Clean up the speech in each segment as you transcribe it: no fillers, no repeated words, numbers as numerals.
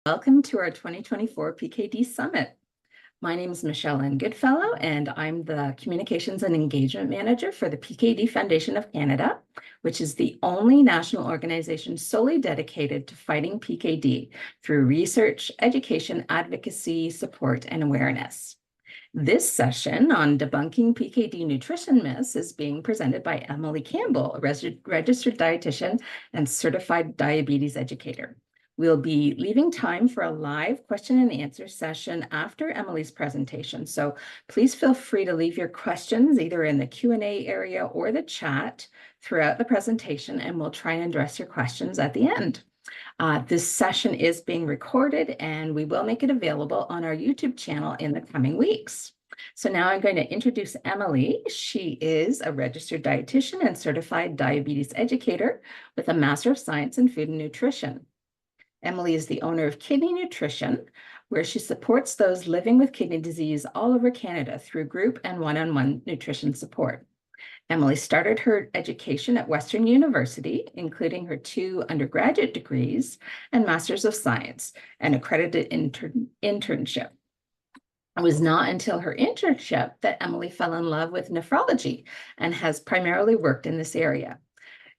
Welcome to our 2024 PKD Summit. My name is Michelle Ann Goodfellow, and I'm the Communications and Engagement Manager for the PKD Foundation of Canada, which is the only national organization solely dedicated to fighting PKD through research, education, advocacy, support, and awareness. This session on debunking PKD nutrition myths is being presented by Emily Campbell, a registered dietitian and certified diabetes educator. We'll be leaving time for a live question and answer session after Emily's presentation. So please feel free to leave your questions either in the Q&A area or the chat throughout the presentation, and we'll try and address your questions at the end. This session is being recorded, and we will make it available on our YouTube channel in the coming weeks. So now I'm going to introduce Emily. She is a registered dietitian and certified diabetes educator with a Master of Science in Food and Nutrition. Emily is the owner of Kidney Nutrition, where she supports those living with kidney disease all over Canada through group and one-on-one nutrition support. Emily started her education at Western University, including her 2 undergraduate degrees and Masters of Science, and accredited internship. It was not until her internship that Emily fell in love with nephrology and has primarily worked in this area.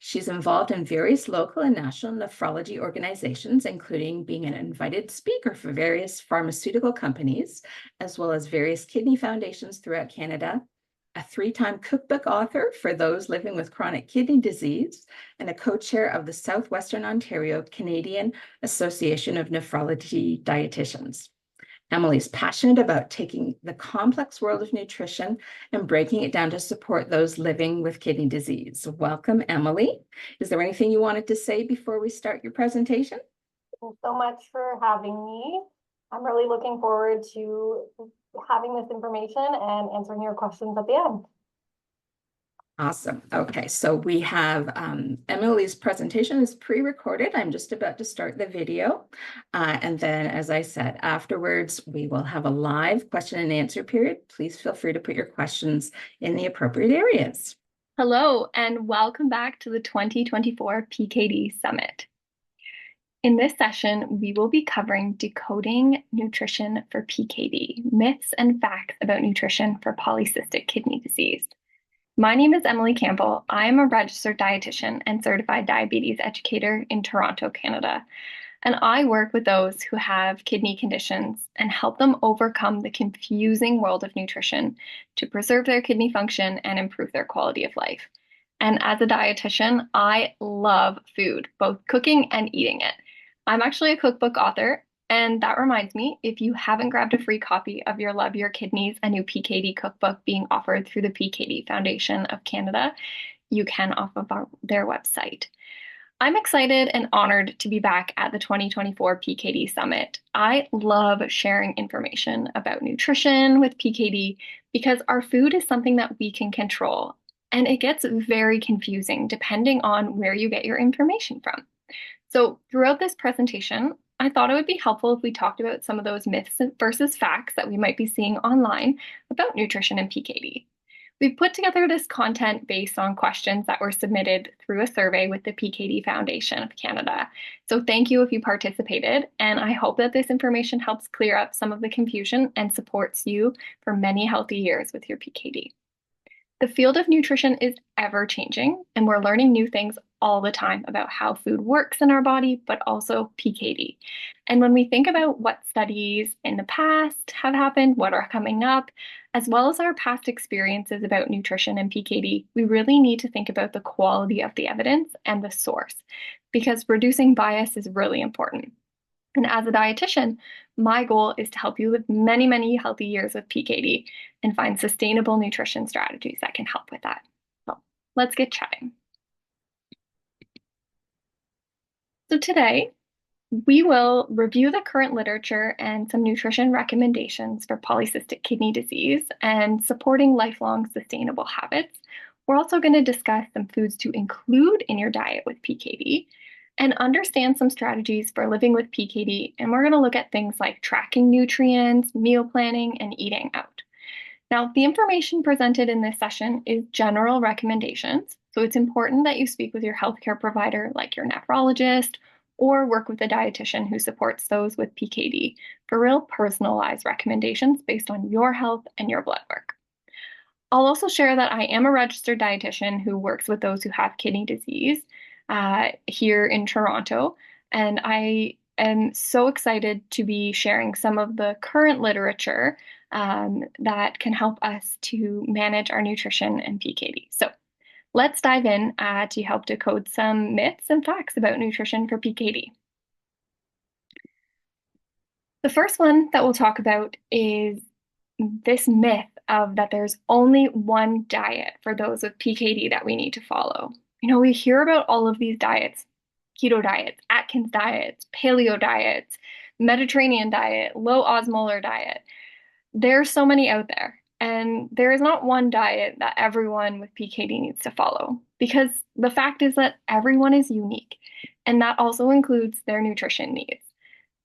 She's involved in various local and national nephrology organizations, including being an invited speaker for various pharmaceutical companies, as well as various kidney foundations throughout Canada, a 3-time cookbook author for those living with chronic kidney disease, and a co-chair of the Southwestern Ontario Canadian Association of Nephrology Dietitians. Emily's passionate about taking the complex world of nutrition and breaking it down to support those living with kidney disease. Welcome, Emily. Is there anything you wanted to say before we start your presentation? Thanks so much for having me. I'm really looking forward to having this information and answering your questions at the end. Awesome. Okay, so we have Emily's presentation is pre-recorded. I'm just about to start the video. And then, as I said, afterwards, we will have a live question and answer period. Please feel free to put your questions in the appropriate areas. Hello, and welcome back to the 2024 PKD Summit. In this session, we will be covering decoding nutrition for PKD, myths and facts about nutrition for polycystic kidney disease. My name is Emily Campbell. I am a registered dietitian and certified diabetes educator in Toronto, Canada. And I work with those who have kidney conditions and help them overcome the confusing world of nutrition to preserve their kidney function and improve their quality of life. And as a dietitian, I love food, both cooking and eating it. I'm actually a cookbook author. And that reminds me, if you haven't grabbed a free copy of Your Love Your Kidneys, a new PKD cookbook being offered through the PKD Foundation of Canada, you can off of their website. I'm excited and honored to be back at the 2024 PKD Summit. I love sharing information about nutrition with PKD because our food is something that we can control, and it gets very confusing depending on where you get your information from. So throughout this presentation, I thought it would be helpful if we talked about some of those myths versus facts that we might be seeing online about nutrition and PKD. We've put together this content based on questions that were submitted through a survey with the PKD Foundation of Canada. So thank you if you participated, and I hope that this information helps clear up some of the confusion and supports you for many healthy years with your PKD. The field of nutrition is ever changing, and we're learning new things all the time about how food works in our body, but also PKD. And when we think about what studies in the past have happened, what are coming up, as well as our past experiences about nutrition and PKD, we really need to think about the quality of the evidence and the source, because reducing bias is really important. And as a dietitian, my goal is to help you live many, many healthy years with PKD and find sustainable nutrition strategies that can help with that. So let's get chatting. So today, we will review the current literature and some nutrition recommendations for polycystic kidney disease and supporting lifelong sustainable habits. We're also going to discuss some foods to include in your diet with PKD and understand some strategies for living with PKD. And we're going to look at things like tracking nutrients, meal planning, and eating out. Now, the information presented in this session is general recommendations. So it's important that you speak with your healthcare provider, like your nephrologist or work with a dietitian who supports those with PKD for real personalized recommendations based on your health and your blood work. I'll also share that I am a registered dietitian who works with those who have kidney disease here in Toronto, and I am so excited to be sharing some of the current literature that can help us to manage our nutrition and PKD. So let's dive in to help decode some myths and facts about nutrition for PKD. The first one that we'll talk about is this myth of that there's only one diet for those with PKD that we need to follow. We hear about all of these diets, keto diets, Atkins diets, paleo diets, Mediterranean diet, low osmolar diet. There's so many out there. And there is not one diet that everyone with PKD needs to follow, because the fact is that everyone is unique, and that also includes their nutrition needs.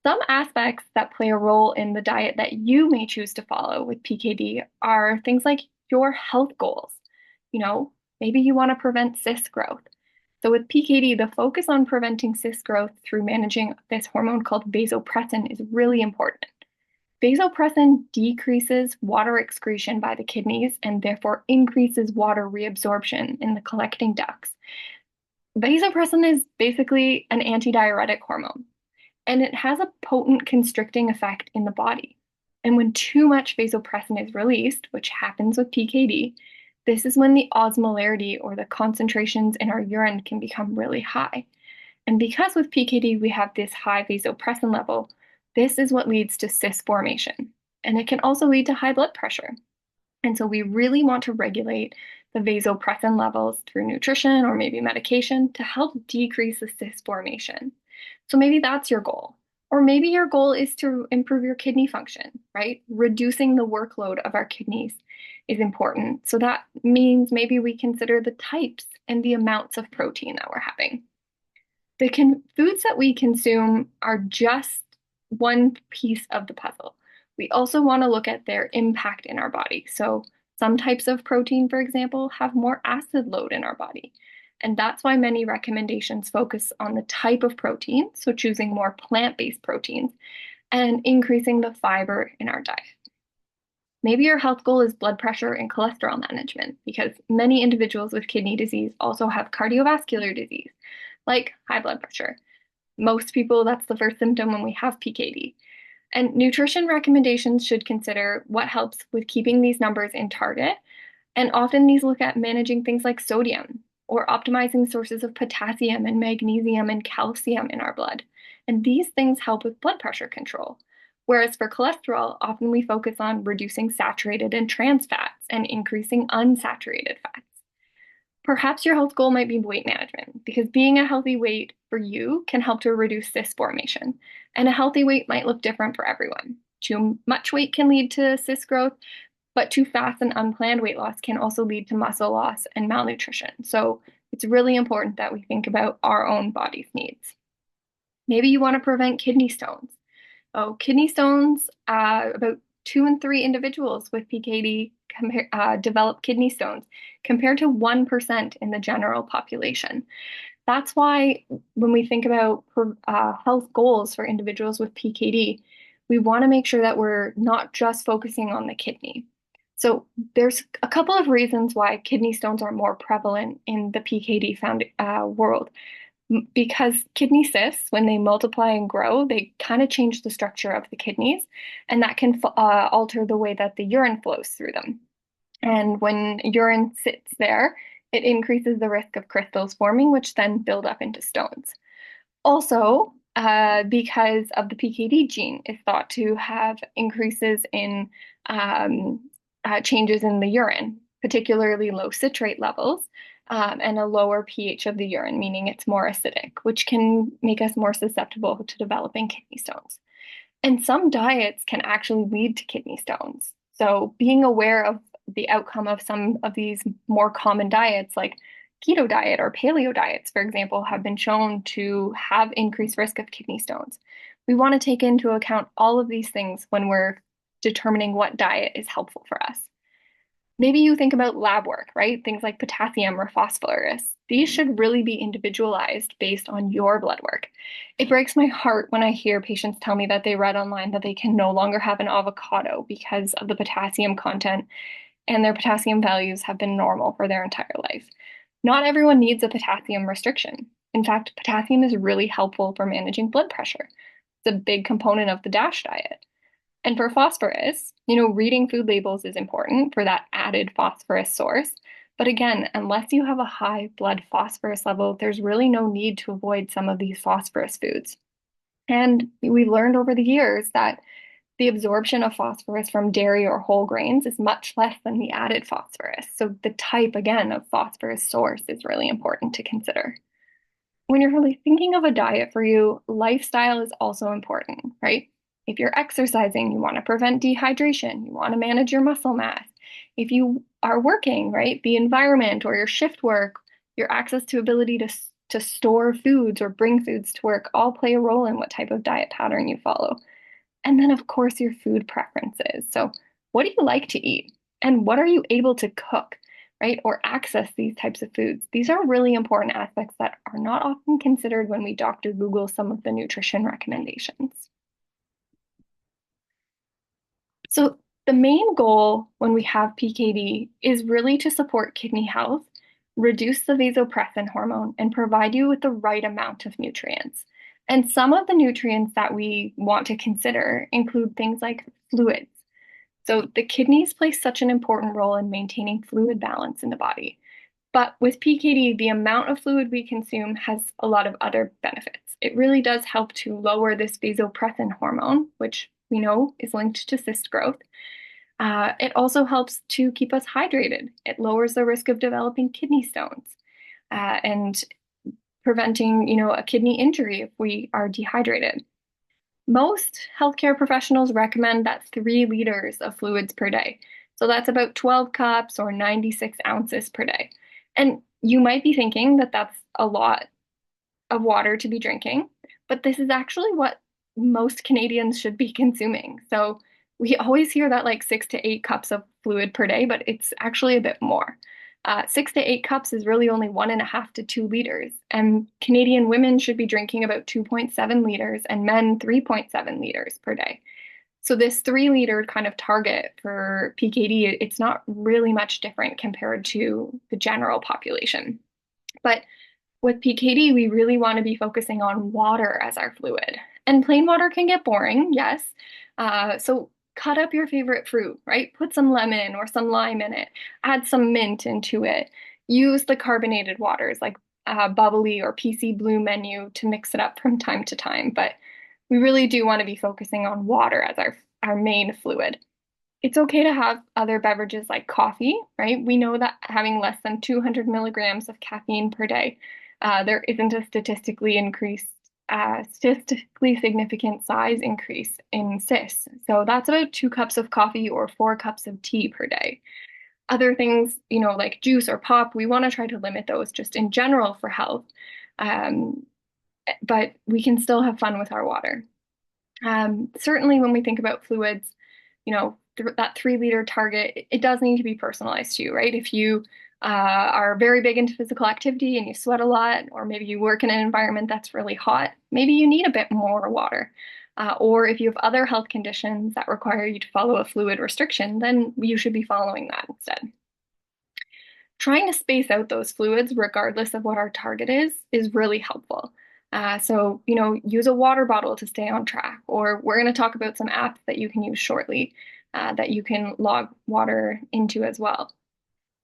Some aspects that play a role in the diet that you may choose to follow with PKD are things like your health goals. Maybe you want to prevent cyst growth. So with PKD, the focus on preventing cyst growth through managing this hormone called vasopressin is really important. Vasopressin decreases water excretion by the kidneys and therefore increases water reabsorption in the collecting ducts. Vasopressin is basically an antidiuretic hormone, and it has a potent constricting effect in the body. And when too much vasopressin is released, which happens with PKD, this is when the osmolarity, or the concentrations in our urine, can become really high. And because with PKD we have this high vasopressin level, this is what leads to cyst formation. And it can also lead to high blood pressure. And so we really want to regulate the vasopressin levels through nutrition or maybe medication to help decrease the cyst formation. So maybe that's your goal. Or maybe your goal is to improve your kidney function, right? Reducing the workload of our kidneys is important. So that means maybe we consider the types and the amounts of protein that we're having. The foods that we consume are just one piece of the puzzle. We also want to look at their impact in our body. So some types of protein, for example, have more acid load in our body. And that's why many recommendations focus on the type of protein, so choosing more plant-based proteins, and increasing the fiber in our diet. Maybe your health goal is blood pressure and cholesterol management, because many individuals with kidney disease also have cardiovascular disease, like high blood pressure. Most people, that's the first symptom when we have PKD. And nutrition recommendations should consider what helps with keeping these numbers in target. And often these look at managing things like sodium, or optimizing sources of potassium and magnesium and calcium in our blood. And these things help with blood pressure control. Whereas for cholesterol, often we focus on reducing saturated and trans fats and increasing unsaturated fats. Perhaps your health goal might be weight management, because being a healthy weight for you can help to reduce cyst formation. And a healthy weight might look different for everyone. Too much weight can lead to cyst growth, but too fast and unplanned weight loss can also lead to muscle loss and malnutrition. So it's really important that we think about our own body's needs. Maybe you want to prevent kidney stones. Kidney stones, about 2 in 3 individuals with PKD develop kidney stones, compared to 1% in the general population. That's why when we think about health goals for individuals with PKD, we want to make sure that we're not just focusing on the kidney. So there's a couple of reasons why kidney stones are more prevalent in the PKD world. Because kidney cysts, when they multiply and grow, they kind of change the structure of the kidneys, and that can alter the way that the urine flows through them. And when urine sits there, it increases the risk of crystals forming, which then build up into stones. Also, because of the PKD gene is thought to have increases in changes in the urine, particularly low citrate levels, and a lower pH of the urine, meaning it's more acidic, which can make us more susceptible to developing kidney stones. And some diets can actually lead to kidney stones. So being aware of the outcome of some of these more common diets, like keto diet or paleo diets, for example, have been shown to have increased risk of kidney stones. We want to take into account all of these things when we're determining what diet is helpful for us. Maybe you think about lab work, right? Things like potassium or phosphorus. These should really be individualized based on your blood work. It breaks my heart when I hear patients tell me that they read online that they can no longer have an avocado because of the potassium content, and their potassium values have been normal for their entire life. Not everyone needs a potassium restriction. In fact, potassium is really helpful for managing blood pressure. It's a big component of the DASH diet. And for phosphorus, reading food labels is important for that added phosphorus source. But again, unless you have a high blood phosphorus level, there's really no need to avoid some of these phosphorus foods. And we've learned over the years that the absorption of phosphorus from dairy or whole grains is much less than the added phosphorus. So the type, again, of phosphorus source is really important to consider. When you're really thinking of a diet for you, lifestyle is also important, right? If you're exercising, you want to prevent dehydration, you want to manage your muscle mass. If you are working, right, the environment or your shift work, your access to ability to store foods or bring foods to work all play a role in what type of diet pattern you follow. And then, of course, your food preferences. So, what do you like to eat? And what are you able to cook, right? Or access these types of foods? These are really important aspects that are not often considered when we Dr. Google some of the nutrition recommendations. So, the main goal when we have PKD is really to support kidney health, reduce the vasopressin hormone, and provide you with the right amount of nutrients. And some of the nutrients that we want to consider include things like fluids. So the kidneys play such an important role in maintaining fluid balance in the body. But with PKD, the amount of fluid we consume has a lot of other benefits. It really does help to lower this vasopressin hormone, which we know is linked to cyst growth. It also helps to keep us hydrated. It lowers the risk of developing kidney stones and preventing, a kidney injury if we are dehydrated. Most healthcare professionals recommend that 3 liters of fluids per day. So that's about 12 cups or 96 ounces per day. And you might be thinking that that's a lot of water to be drinking, but this is actually what most Canadians should be consuming. So we always hear that like 6 to 8 cups of fluid per day, but it's actually a bit more. 6 to 8 cups is really only 1.5 to 2 liters, and Canadian women should be drinking about 2.7 liters and men 3.7 liters per day. So this 3-liter kind of target for PKD, it's not really much different compared to the general population. But with PKD, we really want to be focusing on water as our fluid. And plain water can get boring, yes. So cut up your favorite fruit, right? Put some lemon or some lime in it. Add some mint into it. Use the carbonated waters like Bubbly or PC Blue Menu to mix it up from time to time. But we really do want to be focusing on water as our main fluid. It's okay to have other beverages like coffee, right? We know that having less than 200 milligrams of caffeine per day, there isn't a statistically significant size increase in cysts. So that's about 2 cups of coffee or 4 cups of tea per day. Other things, like juice or pop, we want to try to limit those just in general for health. But we can still have fun with our water. Certainly when we think about fluids, that 3-liter target, it does need to be personalized to you, right? If you are very big into physical activity and you sweat a lot, or maybe you work in an environment that's really hot, maybe you need a bit more water. Or if you have other health conditions that require you to follow a fluid restriction, then you should be following that instead. Trying to space out those fluids, regardless of what our target is really helpful. So, use a water bottle to stay on track, or we're going to talk about some apps that you can use shortly that you can log water into as well.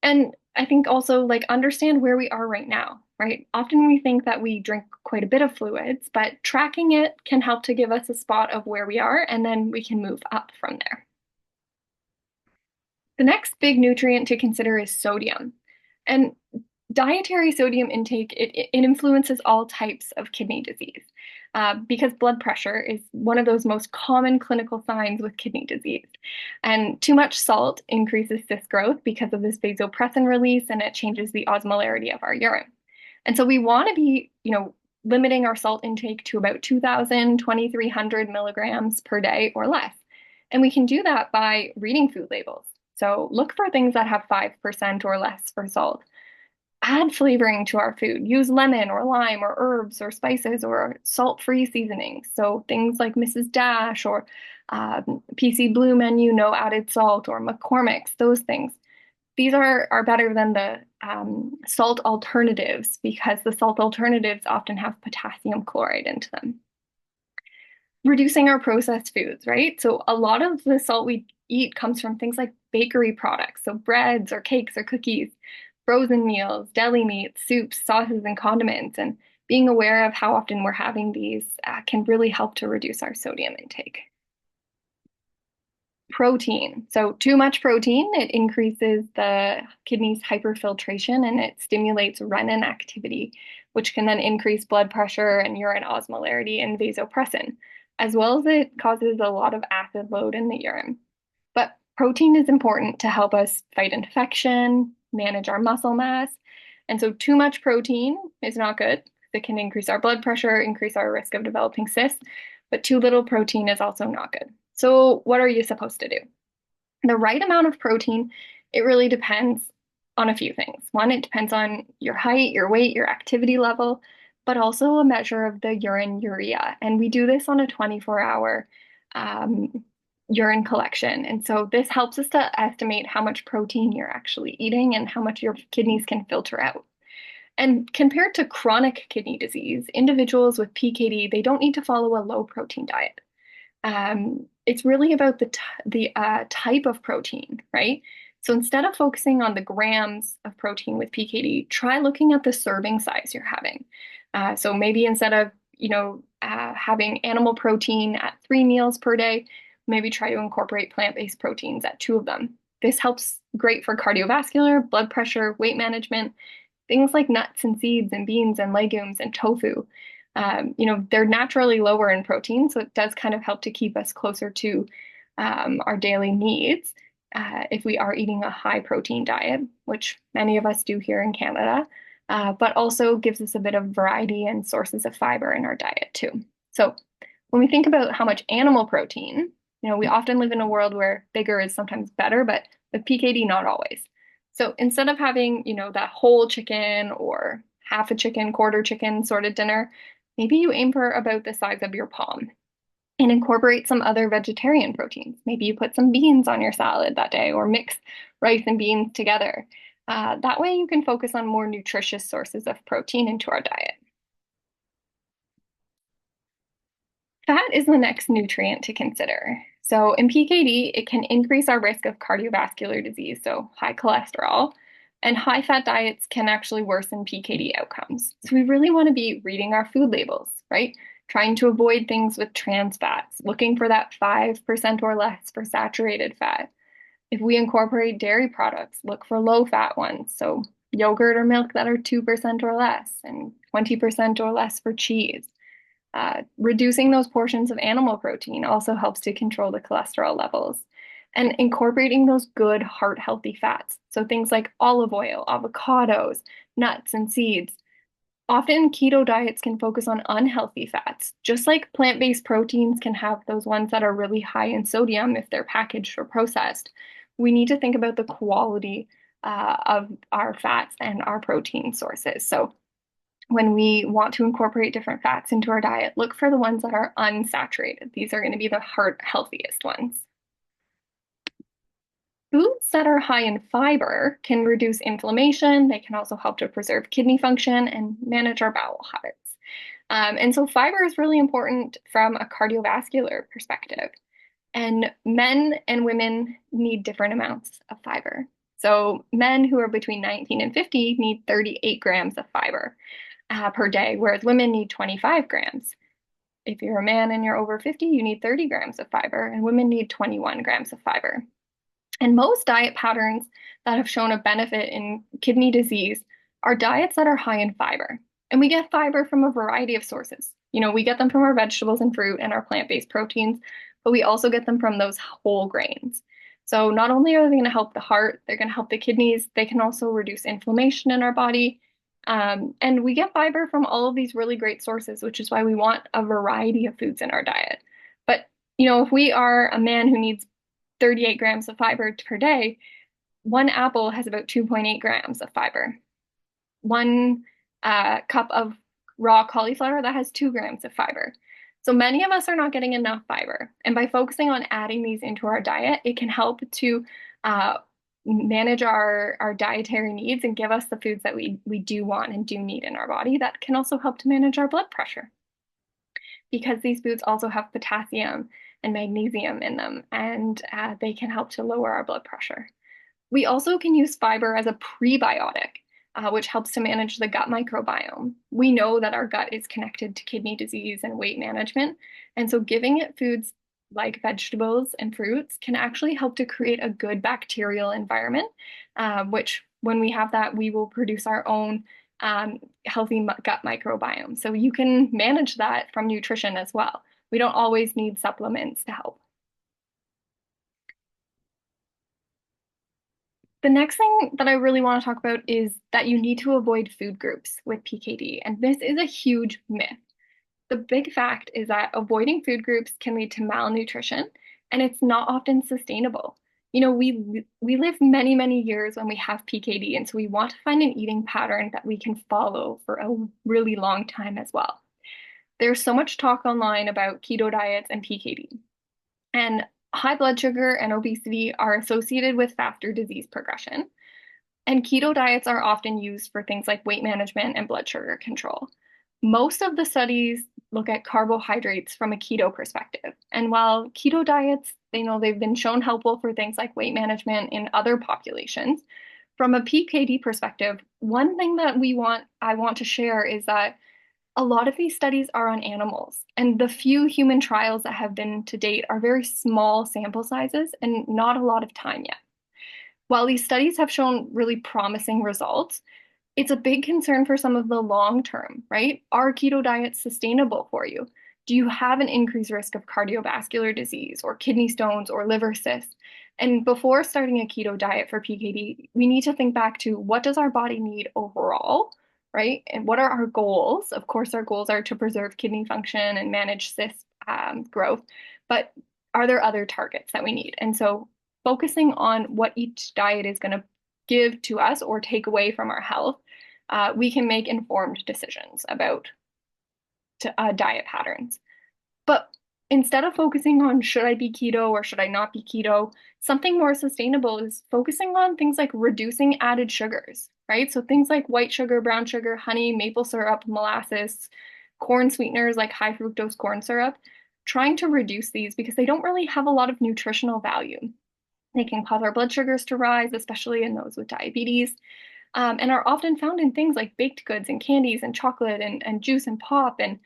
And I think also understand where we are right now, right? Often we think that we drink quite a bit of fluids, but tracking it can help to give us a spot of where we are, and then we can move up from there. The next big nutrient to consider is sodium. And dietary sodium intake, it influences all types of kidney disease because blood pressure is one of those most common clinical signs with kidney disease. And too much salt increases cyst growth because of this vasopressin release, and it changes the osmolarity of our urine. And so we want to be, limiting our salt intake to about 2,000, 2,300 milligrams per day or less. And we can do that by reading food labels. So look for things that have 5% or less for salt. Add flavoring to our food. Use lemon or lime or herbs or spices or salt-free seasonings. So things like Mrs. Dash or PC Blue Menu, no added salt, or McCormick's, those things. These are better than the salt alternatives because the salt alternatives often have potassium chloride into them. Reducing our processed foods, right? So a lot of the salt we eat comes from things like bakery products, so breads or cakes or cookies, frozen meals, deli meats, soups, sauces, and condiments. And being aware of how often we're having these can really help to reduce our sodium intake. Protein. So too much protein, it increases the kidney's hyperfiltration and it stimulates renin activity, which can then increase blood pressure and urine osmolarity and vasopressin, as well as it causes a lot of acid load in the urine. But protein is important to help us fight infection, manage our muscle mass. And so too much protein is not good. It can increase our blood pressure, increase our risk of developing cysts, but too little protein is also not good. So what are you supposed to do? The right amount of protein, it really depends on a few things. One, it depends on your height, your weight, your activity level, but also a measure of the urine urea. And we do this on a 24-hour urine collection. And so this helps us to estimate how much protein you're actually eating and how much your kidneys can filter out. And compared to chronic kidney disease, individuals with PKD, they don't need to follow a low protein diet. It's really about the type of protein, right? So instead of focusing on the grams of protein with PKD, try looking at the serving size you're having. So maybe instead of, having animal protein at 3 meals per day, maybe try to incorporate plant-based proteins at 2 of them. This helps great for cardiovascular, blood pressure, weight management, things like nuts and seeds and beans and legumes and tofu. They're naturally lower in protein, so it does kind of help to keep us closer to our daily needs if we are eating a high protein diet, which many of us do here in Canada, but also gives us a bit of variety and sources of fiber in our diet too. So when we think about how much animal protein, we often live in a world where bigger is sometimes better, but with PKD, not always. So instead of having, that whole chicken or half a chicken, quarter chicken sort of dinner, maybe you aim for about the size of your palm and incorporate some other vegetarian proteins. Maybe you put some beans on your salad that day or mix rice and beans together. That way you can focus on more nutritious sources of protein into our diet. Fat is the next nutrient to consider. So in PKD, it can increase our risk of cardiovascular disease, so high cholesterol, and high fat diets can actually worsen PKD outcomes. So we really want to be reading our food labels, right? Trying to avoid things with trans fats, looking for that 5% or less for saturated fat. If we incorporate dairy products, look for low fat ones. So yogurt or milk that are 2% or less and 20% or less for cheese. Reducing those portions of animal protein also helps to control the cholesterol levels. And incorporating those good heart-healthy fats. So things like olive oil, avocados, nuts, and seeds. Often keto diets can focus on unhealthy fats, just like plant-based proteins can have those ones that are really high in sodium if they're packaged or processed. We need to think about the quality of our fats and our protein sources. So when we want to incorporate different fats into our diet, look for the ones that are unsaturated. These are going to be the heart healthiest ones. Foods that are high in fiber can reduce inflammation. They can also help to preserve kidney function and manage our bowel habits. And so fiber is really important from a cardiovascular perspective. And men and women need different amounts of fiber. So men who are between 19 and 50 need 38 grams of fiber per day, whereas women need 25 grams. If you're a man and you're over 50, you need 30 grams of fiber, and women need 21 grams of fiber. And most diet patterns that have shown a benefit in kidney disease are diets that are high in fiber. And we get fiber from a variety of sources. We get them from our vegetables and fruit and our plant-based proteins, but we also get them from those whole grains. So not only are they going to help the heart, they're going to help the kidneys, they can also reduce inflammation in our body. And we get fiber from all of these really great sources, which is why we want a variety of foods in our diet. But, if we are a man who needs 38 grams of fiber per day, one apple has about 2.8 grams of fiber. One cup of raw cauliflower, that has 2 grams of fiber. So many of us are not getting enough fiber. And by focusing on adding these into our diet, it can help to manage our dietary needs and give us the foods that we do want and do need in our body. That can also help to manage our blood pressure, because these foods also have potassium and magnesium in them, and they can help to lower our blood pressure. We also can use fiber as a prebiotic, which helps to manage the gut microbiome. We know that our gut is connected to kidney disease and weight management, and so giving it foods like vegetables and fruits can actually help to create a good bacterial environment, which when we have that, we will produce our own healthy gut microbiome. So you can manage that from nutrition as well. We don't always need supplements to help. The next thing that I really want to talk about is that you need to avoid food groups with PKD, and this is a huge myth. The big fact is that avoiding food groups can lead to malnutrition, and it's not often sustainable. You know, we live many, many years when we have PKD, and so we want to find an eating pattern that we can follow for a really long time as well. There's so much talk online about keto diets and PKD, and high blood sugar and obesity are associated with faster disease progression. And keto diets are often used for things like weight management and blood sugar control. Most of the studies look at carbohydrates from a keto perspective. And while keto diets, they've been shown helpful for things like weight management in other populations, from a PKD perspective, one thing that I want to share is that a lot of these studies are on animals, and the few human trials that have been to date are very small sample sizes and not a lot of time yet. While these studies have shown really promising results, it's a big concern for some of the long term, right? Are keto diets sustainable for you? Do you have an increased risk of cardiovascular disease or kidney stones or liver cysts? And before starting a keto diet for PKD, we need to think back to what does our body need overall, right? And what are our goals? Of course, our goals are to preserve kidney function and manage cyst growth, but are there other targets that we need? And so focusing on what each diet is going to give to us or take away from our health, we can make informed decisions about diet patterns. But instead of focusing on should I be keto or should I not be keto, something more sustainable is focusing on things like reducing added sugars, right? So things like white sugar, brown sugar, honey, maple syrup, molasses, corn sweeteners like high fructose corn syrup, trying to reduce these because they don't really have a lot of nutritional value. They can cause our blood sugars to rise, especially in those with diabetes, and are often found in things like baked goods and candies and chocolate and juice and pop. And,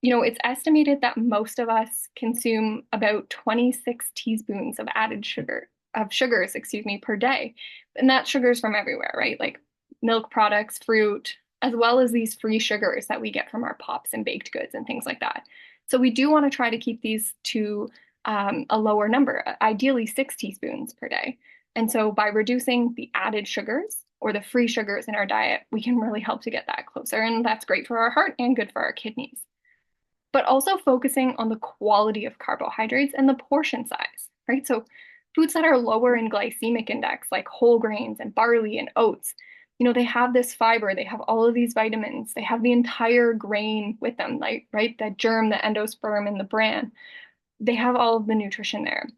it's estimated that most of us consume about 26 teaspoons of sugars, per day. And that's sugars from everywhere, right? Like milk products, fruit, as well as these free sugars that we get from our pops and baked goods and things like that. So we do want to try to keep these to a lower number, ideally 6 teaspoons per day. And so by reducing the added sugars or the free sugars in our diet, we can really help to get that closer. And that's great for our heart and good for our kidneys. But also focusing on the quality of carbohydrates and the portion size, right? So foods that are lower in glycemic index, like whole grains and barley and oats, they have this fiber, they have all of these vitamins, they have the entire grain with them, like, right? The germ, the endosperm, and the bran. They have all of the nutrition there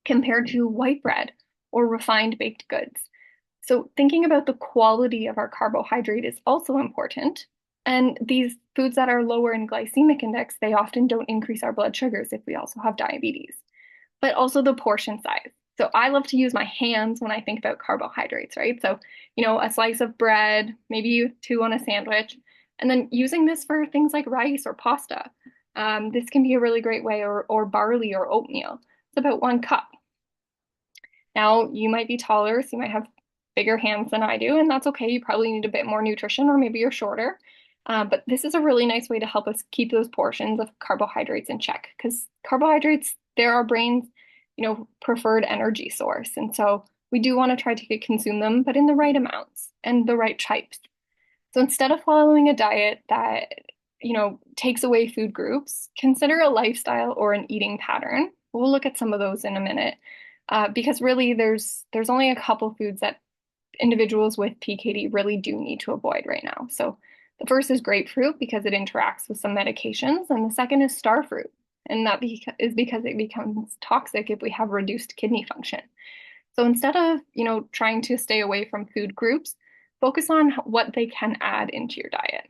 compared to white bread or refined baked goods. So thinking about the quality of our carbohydrate is also important. And these foods that are lower in glycemic index, they often don't increase our blood sugars if we also have diabetes, but also the portion size. So I love to use my hands when I think about carbohydrates, right? So, a slice of bread, maybe 2 on a sandwich, and then using this for things like rice or pasta. This can be a really great way, or barley or oatmeal. It's about 1 cup. Now, you might be taller, so you might have bigger hands than I do, and that's okay. You probably need a bit more nutrition, or maybe you're shorter. But this is a really nice way to help us keep those portions of carbohydrates in check, because carbohydrates, they're our brain's, preferred energy source. And so we do want to try to consume them, but in the right amounts and the right types. So instead of following a diet that, takes away food groups, consider a lifestyle or an eating pattern. We'll look at some of those in a minute, because really there's only a couple foods that individuals with PKD really do need to avoid right now. So the first is grapefruit because it interacts with some medications, and the second is starfruit, and that is because it becomes toxic if we have reduced kidney function. So instead of, trying to stay away from food groups, focus on what they can add into your diet.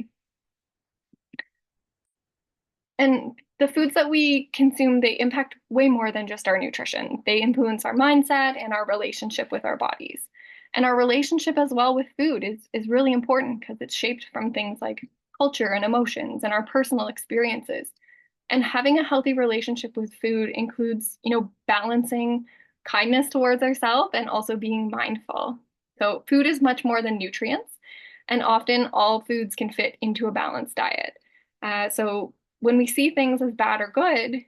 And the foods that we consume, they impact way more than just our nutrition. They influence our mindset and our relationship with our bodies. And our relationship as well with food is really important because it's shaped from things like culture and emotions and our personal experiences. And having a healthy relationship with food includes, balancing kindness towards ourselves and also being mindful. So food is much more than nutrients, and often all foods can fit into a balanced diet. So when we see things as bad or good,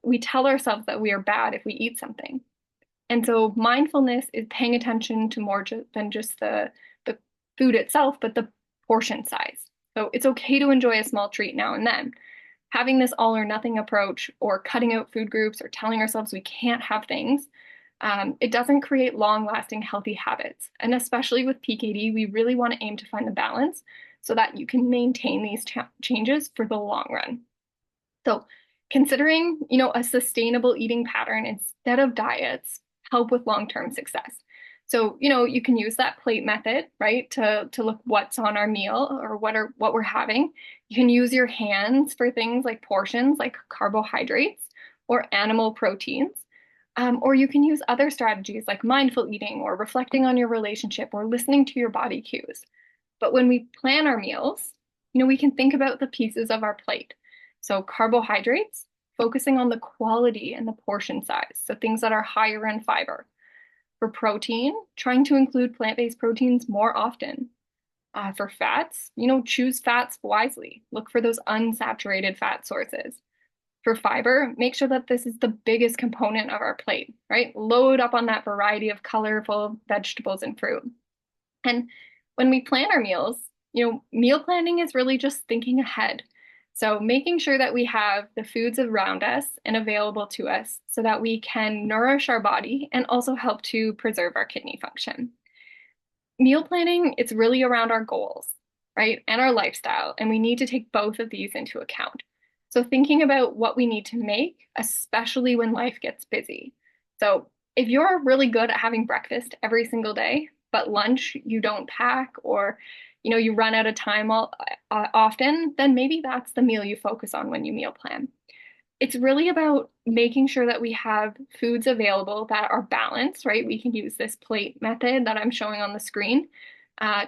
we tell ourselves that we are bad if we eat something. And so mindfulness is paying attention to more than just the food itself, but the portion size. So it's okay to enjoy a small treat now and then. Having this all or nothing approach or cutting out food groups or telling ourselves we can't have things, it doesn't create long-lasting healthy habits. And especially with PKD, we really want to aim to find the balance so that you can maintain these changes for the long run. So considering, a sustainable eating pattern instead of diets help with long-term success. So, you can use that plate method, right, to look what's on our meal or what we're having. You can use your hands for things like portions, like carbohydrates or animal proteins. Or you can use other strategies like mindful eating or reflecting on your relationship or listening to your body cues. But when we plan our meals, we can think about the pieces of our plate. So carbohydrates, focusing on the quality and the portion size. So things that are higher in fiber. For protein, trying to include plant-based proteins more often. For fats, choose fats wisely. Look for those unsaturated fat sources. For fiber, make sure that this is the biggest component of our plate, right? Load up on that variety of colorful vegetables and fruit. And when we plan our meals, meal planning is really just thinking ahead. So making sure that we have the foods around us and available to us so that we can nourish our body and also help to preserve our kidney function. Meal planning, it's really around our goals, right? And our lifestyle. And we need to take both of these into account. So thinking about what we need to make, especially when life gets busy. So if you're really good at having breakfast every single day, but lunch you don't pack or you run out of time often, then maybe that's the meal you focus on when you meal plan. It's really about making sure that we have foods available that are balanced, right? We can use this plate method that I'm showing on the screen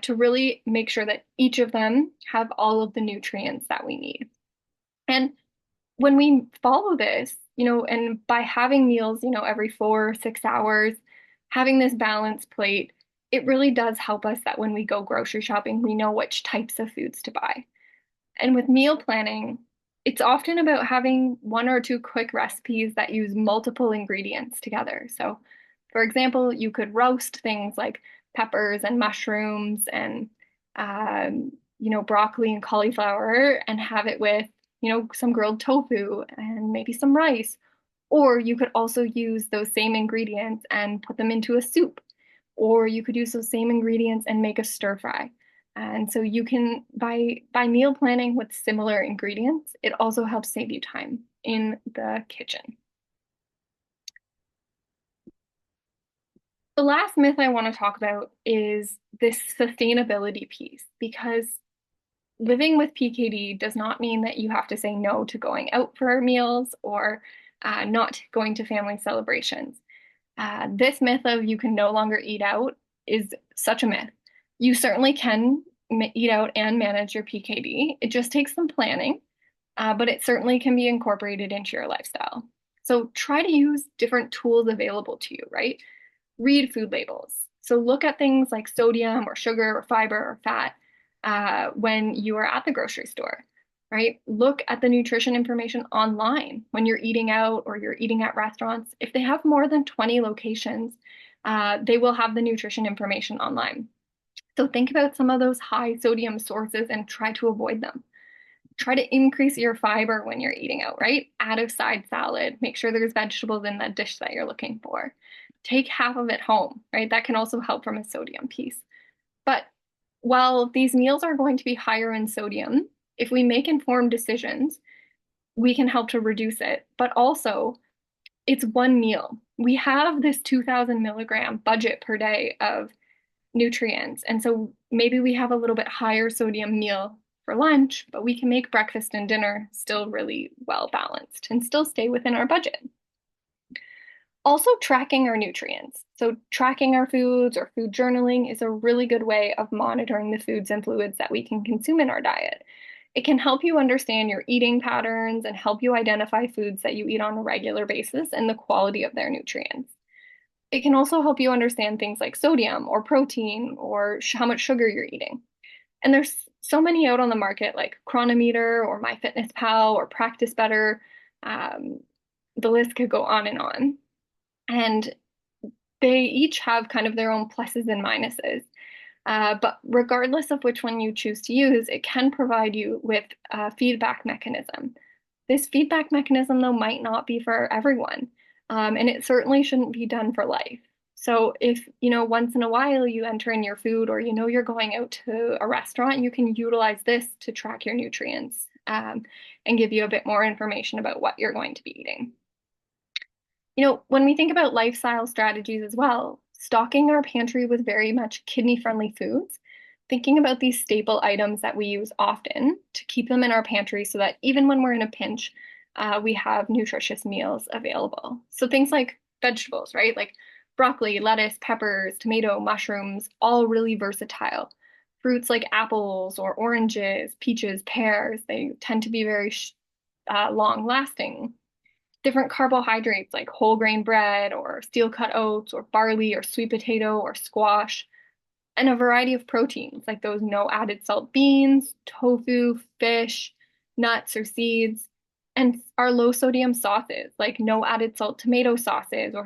to really make sure that each of them have all of the nutrients that we need. And when we follow this, and by having meals, every 4 or 6 hours, having this balanced plate, it really does help us that when we go grocery shopping, we know which types of foods to buy. And with meal planning, it's often about having 1 or 2 quick recipes that use multiple ingredients together. So, for example, you could roast things like peppers and mushrooms and, broccoli and cauliflower and have it with, some grilled tofu and maybe some rice. Or you could also use those same ingredients and put them into a soup. Or you could use those same ingredients and make a stir fry. And so you can, by meal planning with similar ingredients, it also helps save you time in the kitchen. The last myth I want to talk about is this sustainability piece, because living with PKD does not mean that you have to say no to going out for meals or not going to family celebrations. This myth of you can no longer eat out is such a myth. You certainly can eat out and manage your PKD. It just takes some planning, but it certainly can be incorporated into your lifestyle. So try to use different tools available to you, right? Read food labels. So look at things like sodium or sugar or fiber or fat when you are at the grocery store, right? Look at the nutrition information online when you're eating out or you're eating at restaurants. If they have more than 20 locations, they will have the nutrition information online. So think about some of those high sodium sources and try to avoid them. Try to increase your fiber when you're eating out, right? Add a side salad. Make sure there's vegetables in that dish that you're looking for. take half of it home, right? That can also help from a sodium piece. But while these meals are going to be higher in sodium, if we make informed decisions, we can help to reduce it. But also, it's one meal. We have this 2,000 milligram budget per day of nutrients. And so maybe we have a little bit higher sodium meal for lunch, but we can make breakfast and dinner still really well balanced and still stay within our budget. Also, tracking our nutrients. So tracking our foods or food journaling is a really good way of monitoring the foods and fluids that we can consume in our diet. It can help you understand your eating patterns and help you identify foods that you eat on a regular basis and the quality of their nutrients. It can also help you understand things like sodium or protein or how much sugar you're eating. And there's so many out on the market like Chronometer or MyFitnessPal or Practice Better. The list could go on and on. And they each have kind of their own pluses and minuses. But regardless of which one you choose to use, it can provide you with a feedback mechanism. This feedback mechanism, though, might not be for everyone, and it certainly shouldn't be done for life. So if, once in a while you enter in your food or you're going out to a restaurant, you can utilize this to track your nutrients and give you a bit more information about what you're going to be eating. When we think about lifestyle strategies as well, stocking our pantry with very much kidney-friendly foods, thinking about these staple items that we use often to keep them in our pantry so that even when we're in a pinch, we have nutritious meals available. So things like vegetables, right? Like broccoli, lettuce, peppers, tomato, mushrooms, all really versatile. Fruits like apples or oranges, peaches, pears, they tend to be very long-lasting. Different carbohydrates like whole grain bread or steel cut oats or barley or sweet potato or squash, and a variety of proteins like those no added salt beans, tofu, fish, nuts or seeds, and our low sodium sauces like no added salt tomato sauces or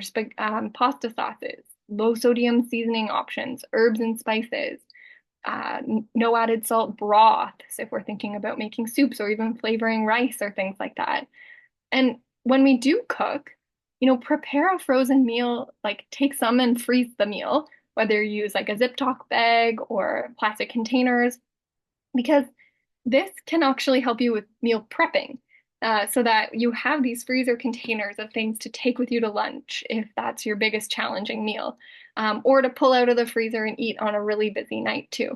pasta sauces, low sodium seasoning options, herbs and spices, no added salt broths if we're thinking about making soups or even flavoring rice or things like that. And when we do cook, prepare a frozen meal, like take some and freeze the meal, whether you use like a Ziploc bag or plastic containers, because this can actually help you with meal prepping so that you have these freezer containers of things to take with you to lunch if that's your biggest challenging meal, or to pull out of the freezer and eat on a really busy night too.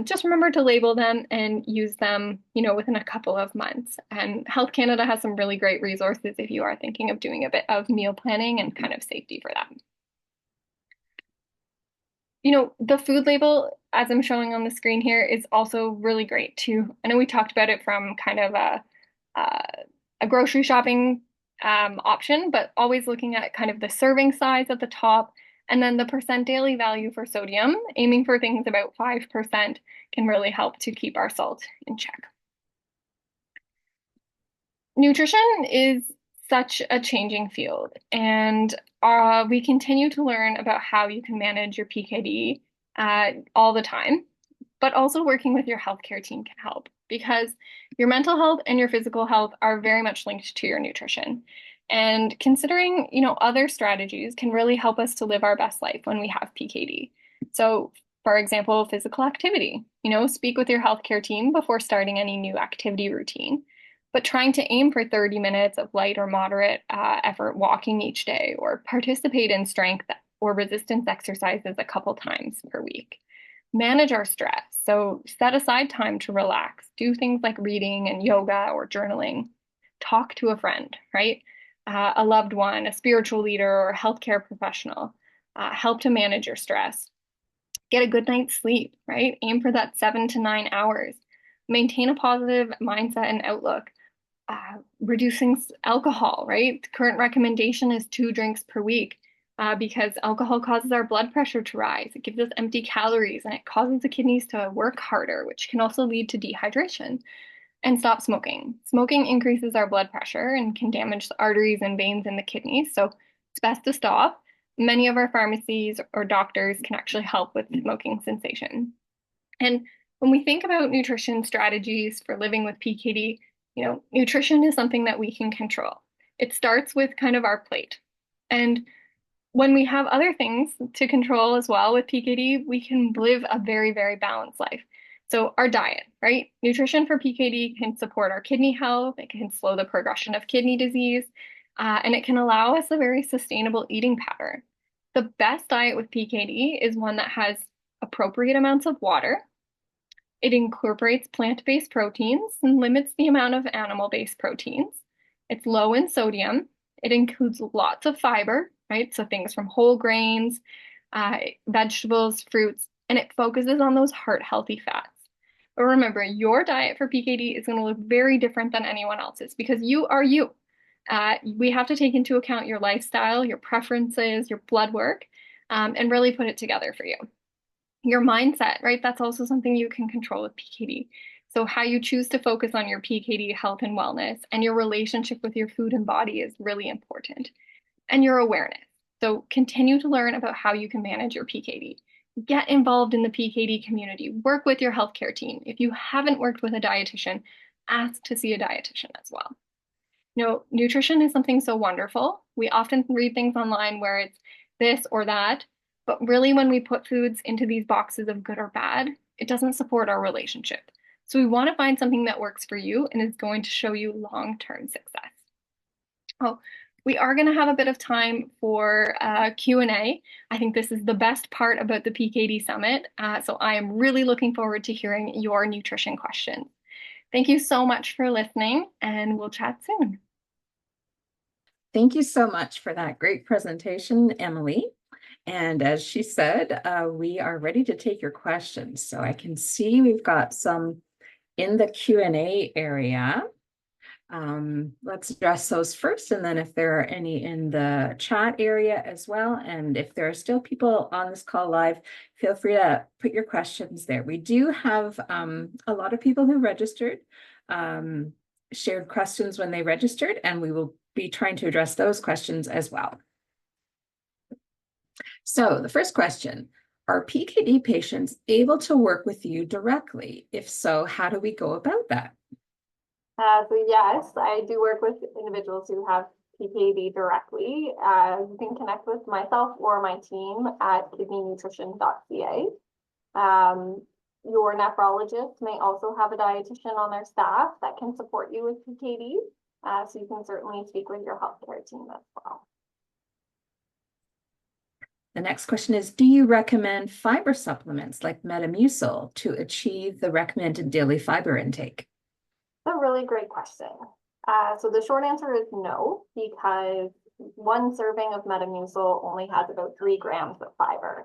Just remember to label them and use them, within a couple of months. And Health Canada has some really great resources if you are thinking of doing a bit of meal planning and kind of safety for that. The food label, as I'm showing on the screen here, is also really great too. I know we talked about it from kind of a grocery shopping option, but always looking at kind of the serving size at the top. And then the percent daily value for sodium, aiming for things about 5%, can really help to keep our salt in check. Nutrition is such a changing field, and we continue to learn about how you can manage your PKD all the time, but also working with your healthcare team can help because your mental health and your physical health are very much linked to your nutrition. And considering, other strategies can really help us to live our best life when we have PKD. So, for example, physical activity. Speak with your healthcare team before starting any new activity routine, but trying to aim for 30 minutes of light or moderate effort walking each day, or participate in strength or resistance exercises a couple times per week. Manage our stress. So set aside time to relax. Do things like reading and yoga or journaling. Talk to a friend, right? A loved one, a spiritual leader, or a healthcare professional. Help to manage your stress. Get a good night's sleep, right? Aim for that 7 to 9 hours. Maintain a positive mindset and outlook. Reducing alcohol, right? The current recommendation is 2 drinks per week because alcohol causes our blood pressure to rise. It gives us empty calories and it causes the kidneys to work harder, which can also lead to dehydration. And stop smoking. Smoking increases our blood pressure and can damage the arteries and veins in the kidneys, so it's best to stop. Many of our pharmacies or doctors can actually help with smoking cessation. And when we think about nutrition strategies for living with PKD, nutrition is something that we can control. It starts with kind of our plate. And when we have other things to control as well with PKD, we can live a very, very balanced life. So our diet, right? Nutrition for PKD can support our kidney health. It can slow the progression of kidney disease, and it can allow us a very sustainable eating pattern. The best diet with PKD is one that has appropriate amounts of water. It incorporates plant-based proteins and limits the amount of animal-based proteins. It's low in sodium. It includes lots of fiber, right? So things from whole grains, vegetables, fruits, and it focuses on those heart-healthy fats. But remember, your diet for PKD is going to look very different than anyone else's because you are you. We have to take into account your lifestyle, your preferences, your blood work, and really put it together for you. Your mindset, right? That's also something you can control with PKD. So how you choose to focus on your PKD health and wellness and your relationship with your food and body is really important. And your awareness. So continue to learn about how you can manage your PKD. Get involved in the PKD community. Work with your healthcare team. If you haven't worked with a dietitian, ask to see a dietitian as well. You know, nutrition is something so wonderful. We often read things online where it's this or that, but really when we put foods into these boxes of good or bad, it doesn't support our relationship. So we want to find something that works for you and is going to show you long-term success. Oh, we are going to have a bit of time for Q&A. I think this is the best part about the PKD Summit. So I am really looking forward to hearing your nutrition questions. Thank you so much for listening, and we'll chat soon. Thank you so much for that great presentation, Emily. And as she said, we are ready to take your questions. So I can see we've got some in the Q&A area. Let's address those first, and then if there are any in the chat area as well, and if there are still people on this call live, feel free to put your questions there. We do have a lot of people who registered, shared questions when they registered, and we will be trying to address those questions as well. So the first question, are PKD patients able to work with you directly? If so, how do we go about that? So yes, I do work with individuals who have PKD directly. You can connect with myself or my team at kidneynutrition.ca. Your nephrologist may also have a dietitian on their staff that can support you with PKD. So you can certainly speak with your healthcare team as well. The next question is, do you recommend fiber supplements like Metamucil to achieve the recommended daily fiber intake? A really great question. So the short answer is no, because one serving of Metamucil only has about 3 grams of fiber.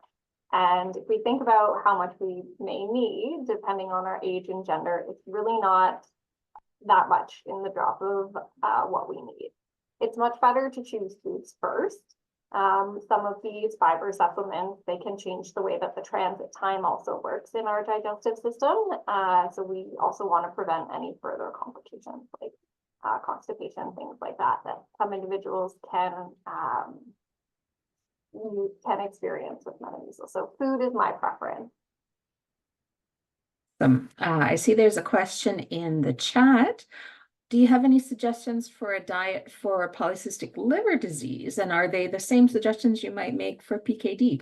And if we think about how much we may need, depending on our age and gender, it's really not that much in the drop of what we need. It's much better to choose foods first. Some of these fiber supplements, they can change the way that the transit time also works in our digestive system. So we also want to prevent any further complications like constipation, things like that, that some individuals can experience with Metamucil. So food is my preference. I see there's a question in the chat. Do you have any suggestions for a diet for polycystic liver disease? And are they the same suggestions you might make for PKD?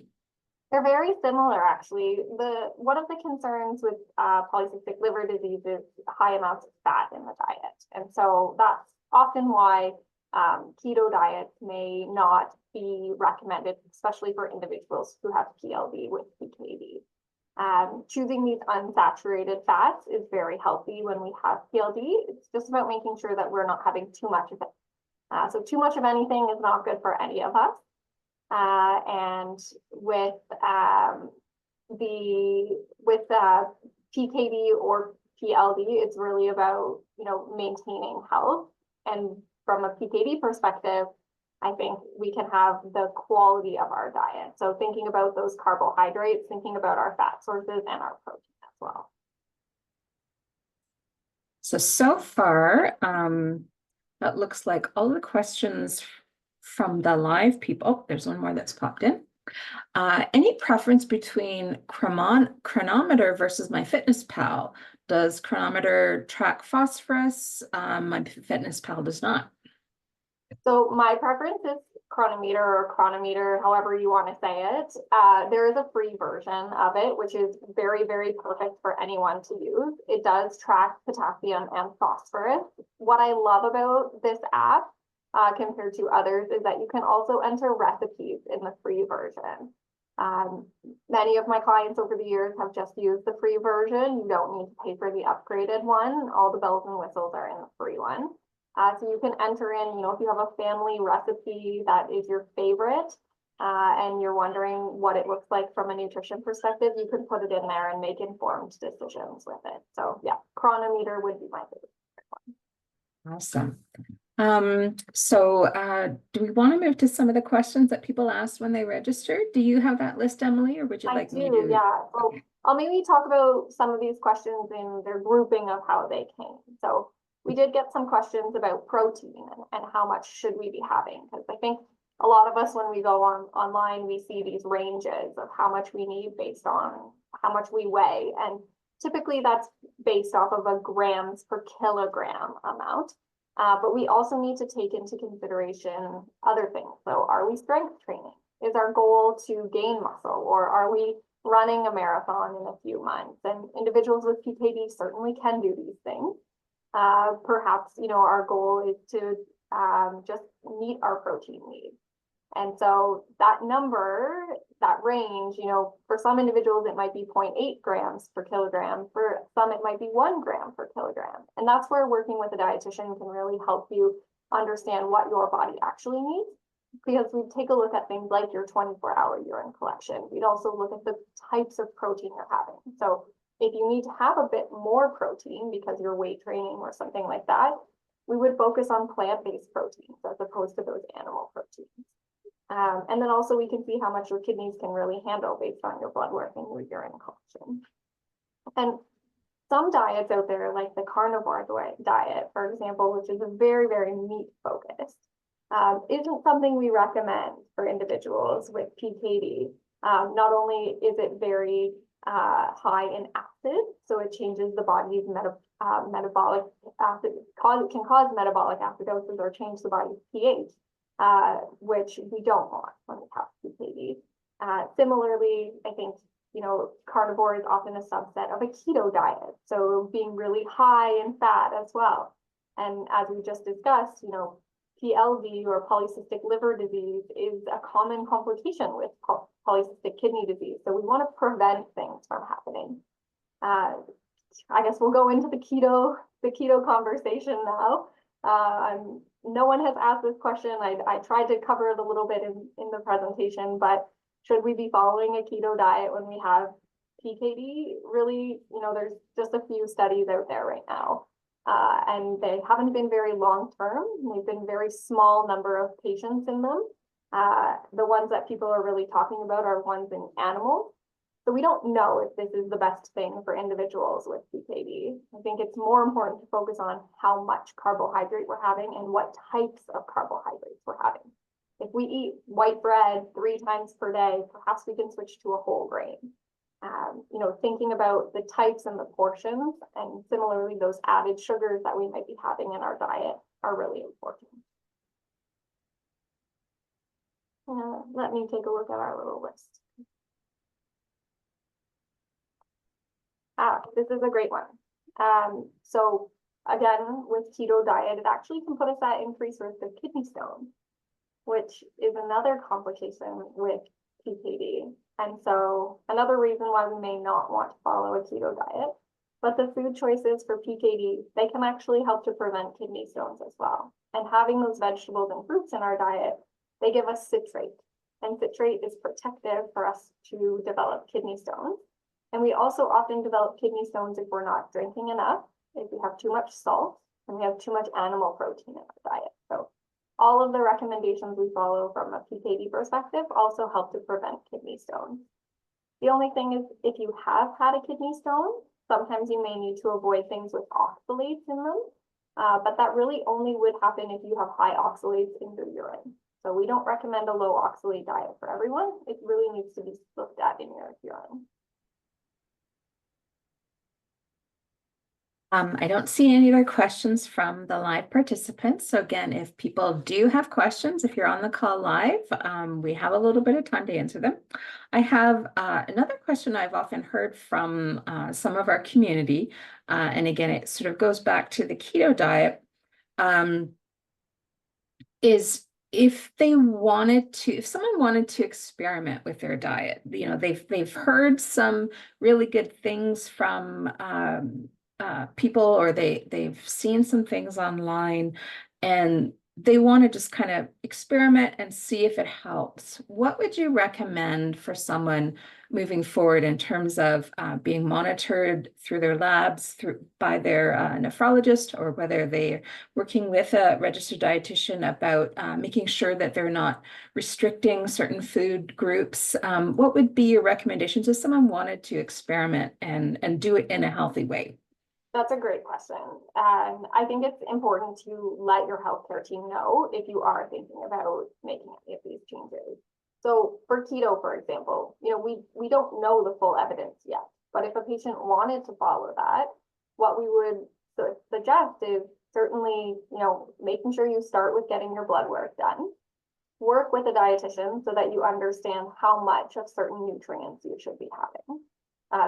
They're very similar, actually. One of the concerns with polycystic liver disease is high amounts of fat in the diet. And so that's often why keto diets may not be recommended, especially for individuals who have PLD with PKD. Choosing these unsaturated fats is very healthy when we have PLD. It's just about making sure that we're not having too much of it. So too much of anything is not good for any of us. And with PKD or PLD, it's really about, maintaining health. And from a PKD perspective, I think we can have the quality of our diet. So thinking about those carbohydrates, thinking about our fat sources and our protein as well. So far, that looks like all the questions from the live people. Oh, there's one more that's popped in. Any preference between Chronometer versus MyFitnessPal? Does Chronometer track phosphorus? MyFitnessPal does not. So my preference is Chronometer or Chronometer, however you want to say it. There is a free version of it, which is very, very perfect for anyone to use. It does track potassium and phosphorus. What I love about this app compared to others is that you can also enter recipes in the free version. Many of my clients over the years have just used the free version. You don't need to pay for the upgraded one. All the bells and whistles are in the free one. So you can enter in, if you have a family recipe that is your favorite, and you're wondering what it looks like from a nutrition perspective, you can put it in there and make informed decisions with it. So yeah, Chronometer would be my favorite one. Awesome. Do we want to move to some of the questions that people asked when they registered? Do you have that list, Emily, or would you like me to? Yeah. So I'll maybe talk about some of these questions in their grouping of how they came. So we did get some questions about protein and how much should we be having, because I think a lot of us, when we go online, we see these ranges of how much we need based on how much we weigh. And typically that's based off of a grams per kilogram amount. But we also need to take into consideration other things. So are we strength training? Is our goal to gain muscle, or are we running a marathon in a few months? And individuals with PKD certainly can do these things. Perhaps, our goal is to just meet our protein needs. And so that number, that range, for some individuals, it might be 0.8 grams per kilogram. For some, it might be 1 gram per kilogram. And that's where working with a dietitian can really help you understand what your body actually needs. Because we take a look at things like your 24-hour urine collection. We'd also look at the types of protein you're having. So if you need to have a bit more protein because you're weight training or something like that, we would focus on plant-based proteins as opposed to those animal proteins. And then also we can see how much your kidneys can really handle based on your blood work and your urine collection. And some diets out there, like the carnivore diet, for example, which is a very, very meat focused, isn't something we recommend for individuals with PKD. Not only is it very high in acid, so it changes the body's metabolic acid, can cause metabolic acidosis or change the body's pH, which we don't want when we have PKD. Similarly, I think, carnivore is often a subset of a keto diet, so being really high in fat as well. And as we just discussed, PLD or polycystic liver disease is a common complication with polycystic kidney disease. So we want to prevent things from happening. I guess we'll go into the keto conversation now. No one has asked this question. I tried to cover it a little bit in the presentation, but should we be following a keto diet when we have PKD? Really, there's just a few studies out there right now. And they haven't been very long-term. They've been very small number of patients in them. The ones that people are really talking about are ones in animals. So we don't know if this is the best thing for individuals with PKD. I think it's more important to focus on how much carbohydrate we're having and what types of carbohydrates we're having. If we eat white bread 3 times per day, perhaps we can switch to a whole grain. Thinking about the types and the portions, and similarly, those added sugars that we might be having in our diet are really important. Let me take a look at our little list. This is a great one. So again, with keto diet, it actually can put us at increased risk of kidney stones, which is another complication with PKD. And so another reason why we may not want to follow a keto diet, but the food choices for PKD, they can actually help to prevent kidney stones as well. And having those vegetables and fruits in our diet, they give us citrate. And citrate is protective for us to develop kidney stones. And we also often develop kidney stones if we're not drinking enough, if we have too much salt, and we have too much animal protein in our diet. So all of the recommendations we follow from a PKD perspective also help to prevent kidney stones. The only thing is, if you have had a kidney stone, sometimes you may need to avoid things with oxalates in them, but that really only would happen if you have high oxalates in your urine. So we don't recommend a low oxalate diet for everyone. It really needs to be looked at in your urine. I don't see any other questions from the live participants. So again, if people do have questions, if you're on the call live, we have a little bit of time to answer them. I have another question I've often heard from some of our community, and again, it sort of goes back to the keto diet, is if someone wanted to experiment with their diet, they've heard some really good things from people, or they've seen some things online, and they want to just kind of experiment and see if it helps. What would you recommend for someone moving forward in terms of being monitored through their labs, by their nephrologist, or whether they're working with a registered dietitian about making sure that they're not restricting certain food groups? What would be your recommendations if someone wanted to experiment and do it in a healthy way? That's a great question. And I think it's important to let your healthcare team know if you are thinking about making any of these changes. So for keto, for example, we don't know the full evidence yet, but if a patient wanted to follow that, what we would suggest is certainly, making sure you start with getting your blood work done, work with a dietitian so that you understand how much of certain nutrients you should be having.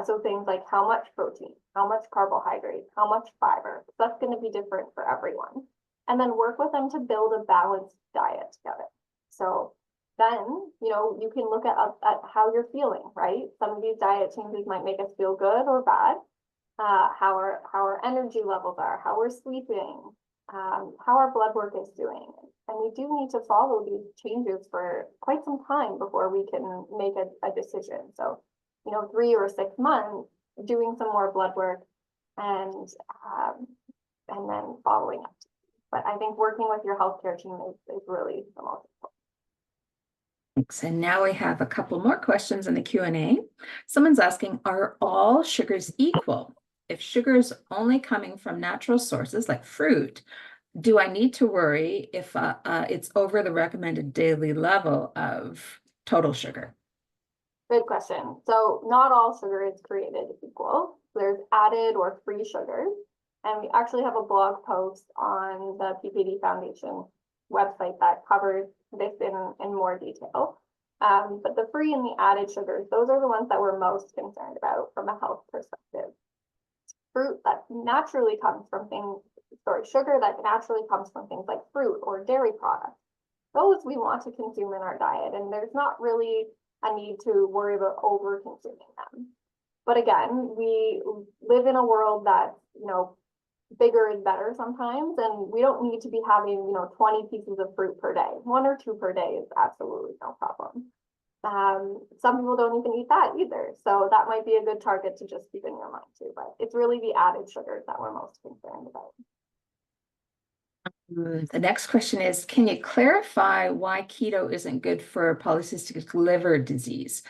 So things like how much protein, how much carbohydrate, how much fiber, that's going to be different for everyone. And then work with them to build a balanced diet together. So then, you can look at how you're feeling, right? Some of these diet changes might make us feel good or bad. How our energy levels are, how we're sleeping, how our blood work is doing. And we do need to follow these changes for quite some time before we can make a decision. So 3 or 6 months, doing some more blood work and then following up. But I think working with your healthcare team is really the most important. Thanks. And now we have a couple more questions in the Q&A. Someone's asking, are all sugars equal? If sugar is only coming from natural sources like fruit, do I need to worry if it's over the recommended daily level of total sugar? Good question. So not all sugar is created equal. There's added or free sugars. And we actually have a blog post on the PKD Foundation website that covers this in more detail. But the free and the added sugars, those are the ones that we're most concerned about from a health perspective. Fruit that naturally comes from sugar that naturally comes from things like fruit or dairy products. Those we want to consume in our diet, and there's not really a need to worry about over consuming them. But again, we live in a world that, bigger is better sometimes, and we don't need to be having, 20 pieces of fruit per day. 1 or 2 per day is absolutely no problem. Some people don't even eat that either. So that might be a good target to just keep in your mind too, but it's really the added sugars that we're most concerned about. The next question is, can you clarify why keto isn't good for polycystic liver disease?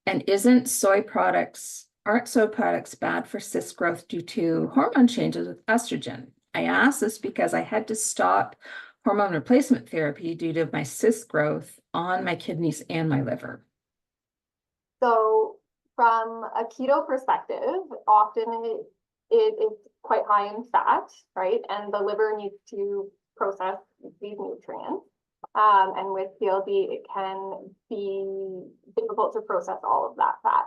And aren't soy products bad for cyst growth due to hormone changes with estrogen? I ask this because I had to stop hormone replacement therapy due to my cyst growth on my kidneys and my liver. So from a keto perspective, often it is quite high in fat, right? And the liver needs to process these nutrients. And with PLD, it can be difficult to process all of that fat.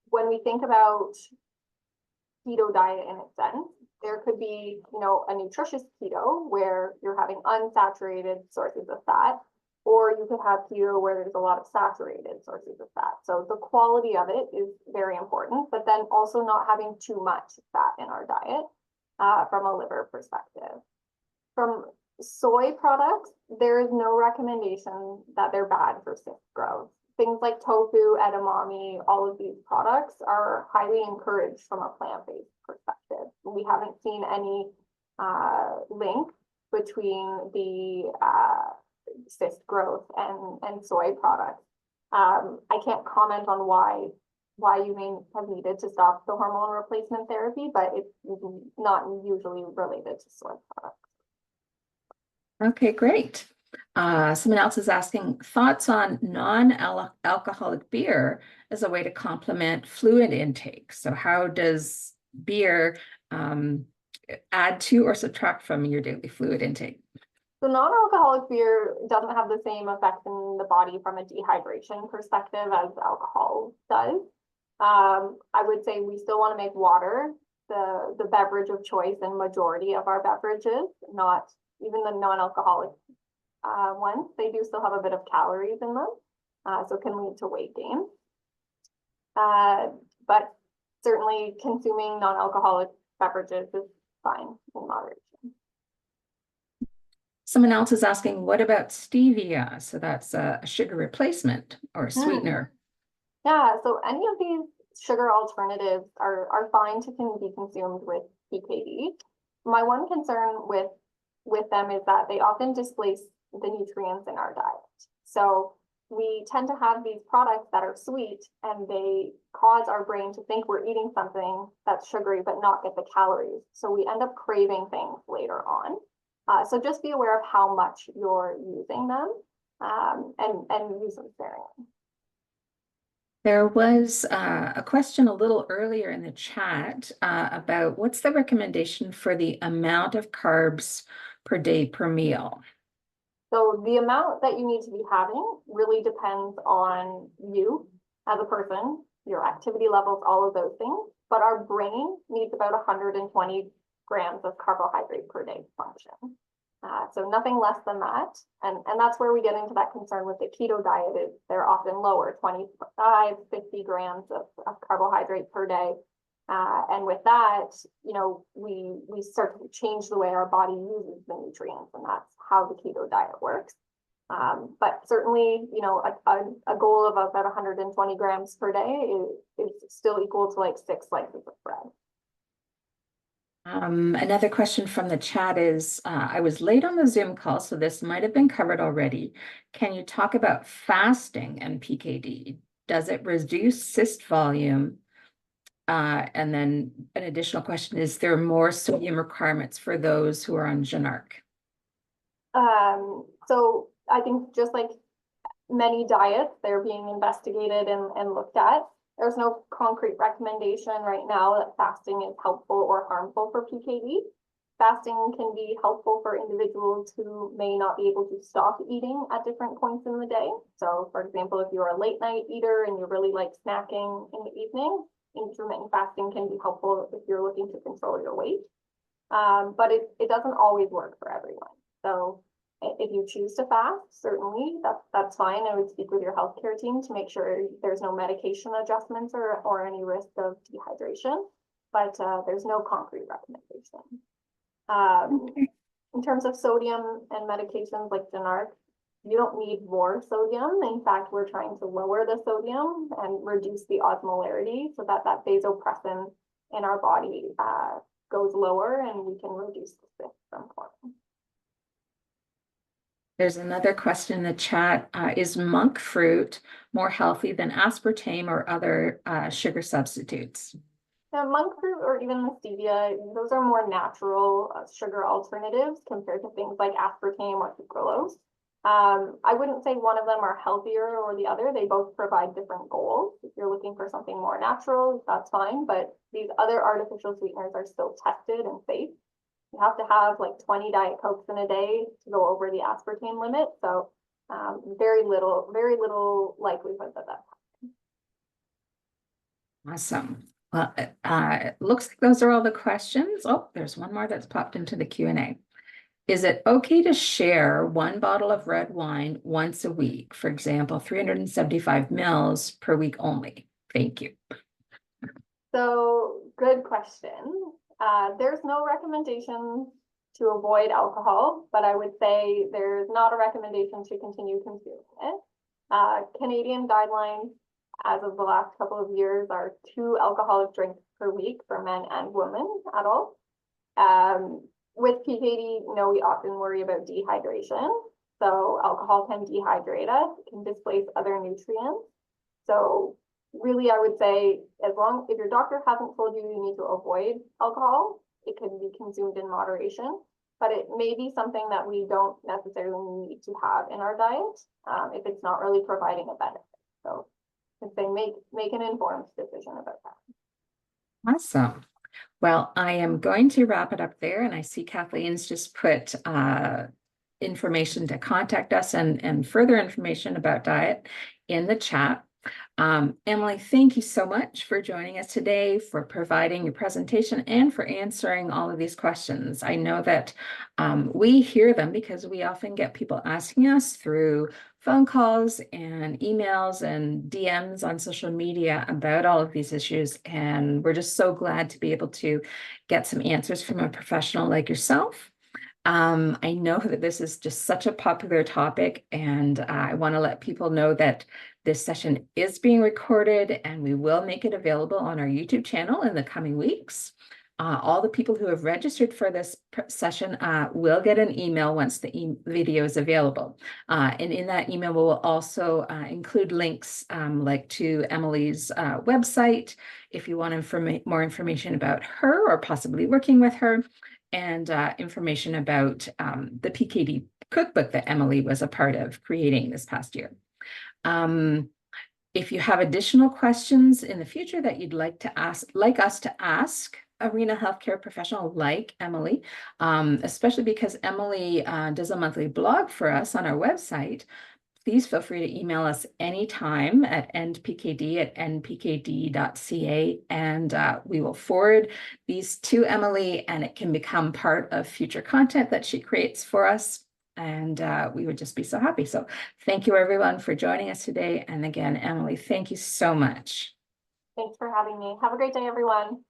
When we think about keto diet in its sense, there could be, a nutritious keto where you're having unsaturated sources of fat, or you could have keto where there's a lot of saturated sources of fat. So the quality of it is very important, but then also not having too much fat in our diet from a liver perspective. From soy products, there is no recommendation that they're bad for cyst growth. Things like tofu, edamame, all of these products are highly encouraged from a plant-based perspective. We haven't seen any link between the cyst growth and soy products. I can't comment on why you may have needed to stop the hormone replacement therapy, but it's not usually related to soy products. Okay, great. Someone else is asking, thoughts on non-alcoholic beer as a way to complement fluid intake. So how does beer add to or subtract from your daily fluid intake? So non-alcoholic beer doesn't have the same effect in the body from a dehydration perspective as alcohol does. I would say we still want to make water the beverage of choice in majority of our beverages, not even the non-alcoholic ones. They do still have a bit of calories in them, so it can lead to weight gain. But certainly consuming non-alcoholic beverages is fine in moderation. Someone else is asking, what about stevia? So that's a sugar replacement or a sweetener. Yeah, so any of these sugar alternatives are fine to be consumed with PKD. My one concern with them is that they often displace the nutrients in our diet. So we tend to have these products that are sweet and they cause our brain to think we're eating something that's sugary but not get the calories. So we end up craving things later on. So just be aware of how much you're using them and use them sparingly. There was a question a little earlier in the chat about what's the recommendation for the amount of carbs per day per meal? So the amount that you need to be having really depends on you as a person, your activity levels, all of those things. But our brain needs about 120 grams of carbohydrate per day to function. So nothing less than that. And that's where we get into that concern with the keto diet is they're often lower, 25, 50 grams of carbohydrate per day. And with that, you know, we start to change the way our body uses the nutrients, and that's how the keto diet works. But certainly, you know, a goal of about 120 grams per day is still equal to like 6 slices of bread. Another question from the chat is, I was late on the Zoom call, so this might have been covered already. Can you talk about fasting and PKD? Does it reduce cyst volume? And then an additional question, is there more sodium requirements for those who are on Janarc? So I think just like many diets, they're being investigated and looked at. There's no concrete recommendation right now that fasting is helpful or harmful for PKD. Fasting can be helpful for individuals who may not be able to stop eating at different points in the day. So for example, if you're a late night eater and you really like snacking in the evening, intermittent fasting can be helpful if you're looking to control your weight. But it doesn't always work for everyone. So if you choose to fast, certainly that's fine. I would speak with your healthcare team to make sure there's no medication adjustments or any risk of dehydration, but there's no concrete recommendation. In terms of sodium and medications like Janarc, you don't need more sodium. In fact, we're trying to lower the sodium and reduce the osmolarity so that vasopressin in our body goes lower and we can reduce the cyst from forming. There's another question in the chat. Is monk fruit more healthy than aspartame or other sugar substitutes? Now, monk fruit or even the stevia, those are more natural sugar alternatives compared to things like aspartame or sucralose. I wouldn't say one of them are healthier or the other. They both provide different goals. If you're looking for something more natural, that's fine. But these other artificial sweeteners are still tested and safe. You have to have like 20 Diet Cokes in a day to go over the aspartame limit. So very little likelihood that that's happening. Awesome. Well, it looks like those are all the questions. Oh, there's one more that's popped into the Q&A. Is it okay to share one bottle of red wine once a week? For example, 375 mils per week only. Thank you. So good question. There's no recommendation to avoid alcohol, but I would say there's not a recommendation to continue consuming it. Canadian guidelines, as of the last couple of years, are 2 alcoholic drinks per week for men and women adults. With PKD, you know, we often worry about dehydration. So alcohol can dehydrate us, it can displace other nutrients. So really, I would say if your doctor hasn't told you you need to avoid alcohol, it can be consumed in moderation, but it may be something that we don't necessarily need to have in our diet if it's not really providing a benefit. So I'd say make an informed decision about that. Awesome. Well, I am going to wrap it up there, and I see Kathleen's just put information to contact us and further information about diet in the chat. Emily, thank you so much for joining us today, for providing your presentation, and for answering all of these questions. I know that we hear them because we often get people asking us through phone calls and emails and DMs on social media about all of these issues. And we're just so glad to be able to get some answers from a professional like yourself. I know that this is just such a popular topic, and I want to let people know that this session is being recorded and we will make it available on our YouTube channel in the coming weeks. All the people who have registered for this session will get an email once the video is available. And in that email, we'll also include links like to Emily's website if you want more information about her or possibly working with her, and information about the PKD cookbook that Emily was a part of creating this past year. If you have additional questions in the future that you'd like us to ask a renal healthcare professional like Emily, especially because Emily does a monthly blog for us on our website, please feel free to email us anytime at endpkd@npkd.ca, and we will forward these to Emily, and it can become part of future content that she creates for us. And we would just be so happy. So thank you, everyone, for joining us today. And again, Emily, thank you so much. Thanks for having me. Have a great day, everyone.